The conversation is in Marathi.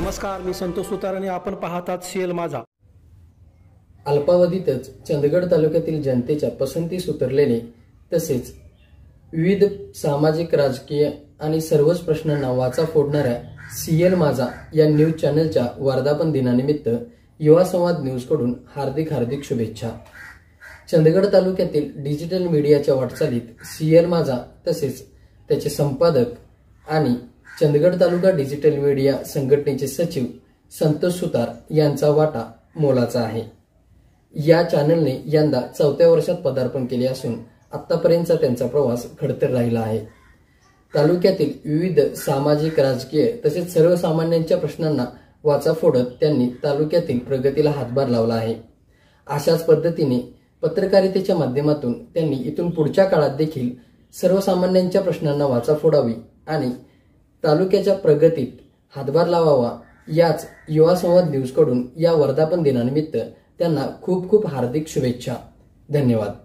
नमस्कार, मी संतोष सुतार आणि आपण पाहतात सीएल माझा. अल्पावधीतच चंदगड तालुक्यातील जनतेच्या पसंतीस उतरलेले तसेच विविध सामाजिक, राजकीय आणि सर्वच प्रश्नांना वाचा फोडणाऱ्या सीएल माझा या न्यूज चॅनलच्या वर्धापन दिनानिमित्त युवा संवाद न्यूजकडून हार्दिक शुभेच्छा. चंदगड तालुक्यातील डिजिटल मीडियाच्या वाटचालीत सीएल माझा तसेच त्याचे संपादक आणि चंदगड तालुका डिजिटल मीडिया संघटनेचे सचिव संतोष सुतार यांचा वाटा मोलाचा आहे. या चॅनलने यंदा 4थ्या वर्षात पदार्पण केले असून आतापर्यंतचा त्यांचा प्रवास खडतर राहिला आहे. तालुक्यातील विविध सामाजिक, राजकीय तसेच सर्वसामान्यांच्या प्रश्नांना वाचा फोडत त्यांनी तालुक्यातील प्रगतीला हातभार लावला आहे. अशाच पद्धतीने पत्रकारितेच्या माध्यमातून त्यांनी इथून पुढच्या काळात देखील सर्वसामान्यांच्या प्रश्नांना वाचा फोडावी आणि तालुक्याच्या प्रगतीत हातभार लावावा. याच युवा संवाद न्यूजकडून या वर्धापन दिनानिमित्त त्यांना खूप हार्दिक शुभेच्छा. धन्यवाद.